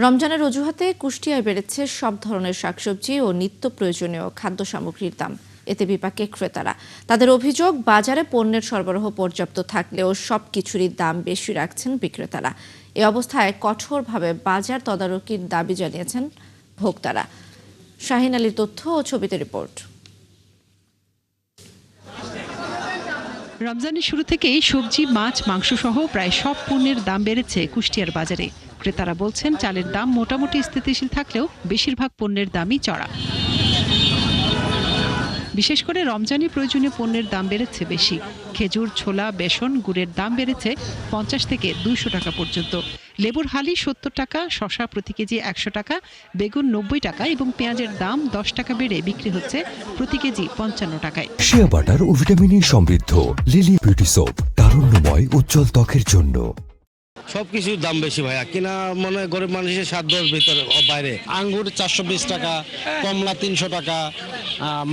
রমজানের অজুহাতে কুষ্টিয়ায় বেড়েছে সব ধরনের শাকসবজি ও নিত্য প্রয়োজনীয় খাদ্য সামগ্রীর দাম। এতে বিপাকে ক্রেতারা। তাদের অভিযোগ, বাজারে পণ্যের সরবরাহ পর্যাপ্ত থাকলেও সবকিছুরই দাম বেশি রাখছেন বিক্রেতারা। এ অবস্থায় কঠোরভাবে বাজার তদারকির দাবি জানিয়েছেন ভোক্তারা। শাহিন আলীর তথ্য ও ছবিতে রিপোর্ট। রমজানের শুরু থেকেই সবজি, মাছ, মাংস সহ প্রায় সব পণ্যের দাম বেড়েছে কুষ্টিয়ার বাজারে। ক্রেতারা বলছেন, চালের দাম মোটামুটি স্থিতিশীল থাকলেও বেশিরভাগ পণ্যের দামই চড়া। বিশেষ করে রমজানি প্রয়োজনীয় পণ্যের দাম বেড়েছে বেশি। খেজুর, ছোলা, বেসন, গুড়ের দাম বেড়েছে 50 থেকে 200 টাকা পর্যন্ত। লেবুর হালি 70 টাকা, শসা প্রতি কেজি 100 টাকা, বেগুন 90 টাকা এবং পেঁয়াজের দাম 10 টাকা বেড়ে বিক্রি হচ্ছে প্রতি কেজি 55 টাকায়। শিয়া বাটার ও ভিটামিনে সমৃদ্ধ লিলি বিউটি সোপ, তারুণ্যময় উজ্জ্বল ত্বকের জন্য। সবকিছুর দাম বেশি ভাইয়া, কিনা মনে হয় গরিব মানুষের সাধ্যের ভিতরে বাইরে। আঙ্গুর 420 টাকা, কমলা 300 টাকা,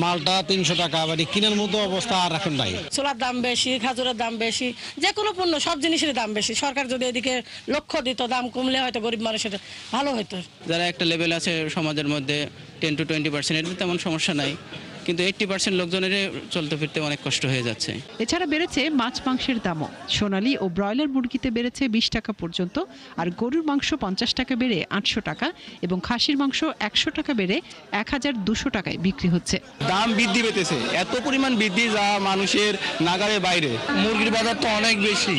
মালটা 300 টাকা, মানে কেনার মতো অবস্থা আর এখন নাই। ছোলার দাম বেশি, খাজুরের দাম বেশি, যে কোনো পণ্য সব জিনিসের দাম বেশি। সরকার যদি এদিকে লক্ষ্য দিত, দাম কমলে হয়তো গরিব মানুষের ভালো হতো। যারা একটা লেভেল আছে সমাজের মধ্যে 10 to 20%, এর তেমন সমস্যা নাই, কিন্তু 80% লোকজনের চলতে ফিরতে অনেক কষ্ট হয়ে যাচ্ছে। এছাড়া বেড়েছে মাছ মাংসের দামও। সোনালী ও ব্রয়লার মুরগিতে বেড়েছে 20 টাকা পর্যন্ত, আর গরুর মাংস 50 টাকা বেড়ে 800 টাকা এবং খাসির মাংস 100 টাকা বেড়ে 1200 টাকায় বিক্রি হচ্ছে। দাম বৃদ্ধি পেতেছে, এত পরিমাণ বৃদ্ধি যা মানুষের নাগালের বাইরে। মুরগির বাজার তো অনেক বেশি।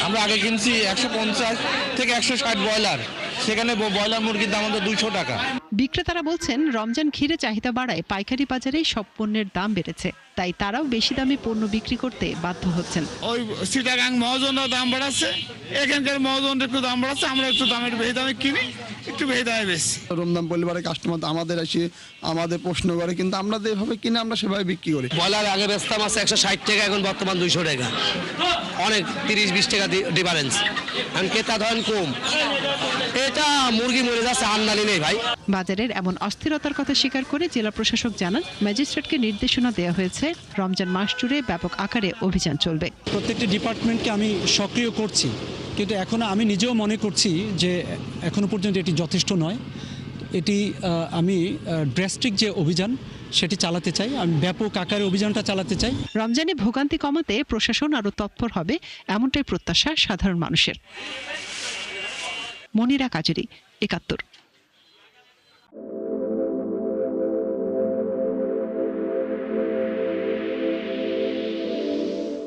আমরা আগে কিনছি 150 থেকে 160 ব্রয়লার, সেখানে ব্রয়লার মুরগির দাম আমাদের 200 টাকা। বিক্রেতারা বলছেন, রমজান ঘিরে চাহিদা বাড়ায় পাইকারি বাজারে সব পণ্যের দাম বেড়েছে, তাই তারাও বেশি দামে পণ্য বিক্রি করতে বাধ্য হচ্ছেন। ওই চিটাগাং মহাজনও দাম বাড়াচ্ছে, এখানকার মহাজন একটু দাম বাড়াচ্ছে, আমরা একটু দামের বেশি দামে কিনি, একটু বেশি দামে বেশি। রমজান পরিবারের কাস্টমার আমাদের এসে আমাদের প্রশ্ন করে, কিন্তু আমরা যেভাবে কিনে আমরা সেভাবে বিক্রি করি। ব্রয়লার আগে বেচতাম আছে 160 টাকা, এখন বর্তমান 200 টাকা, অনেক 30-20 টাকা ডিফারেন্স। কারণ ক্রেতা ধরেন কম, এটা মুরগি মরে যাচ্ছে, আমদানি নেই ভাই। বাজারের এমন অস্থিরতার কথা স্বীকার করে জেলা প্রশাসক জানান, ম্যাজিস্ট্রেটকে নির্দেশনা দেওয়া হয়েছে, রমজান মাস জুড়ে ব্যাপক আকারে অভিযান চলবে। প্রত্যেকটি ডিপার্টমেন্টকে আমি সক্রিয় করছি, কিন্তু এখন আমি নিজেও মনে করছি যে এখনো পর্যন্ত এটি যথেষ্ট নয়। এটি আমি ড্রাস্টিক যে অভিযান সেটি চালাতে চাই, আমি ব্যাপক আকারে অভিযানটা চালাতে চাই। রমজানে ভোগান্তি কমাতে প্রশাসন আরও তৎপর হবে, এমনটাই প্রত্যাশা সাধারণ মানুষের। মনিরা কাজেরি, ৭১।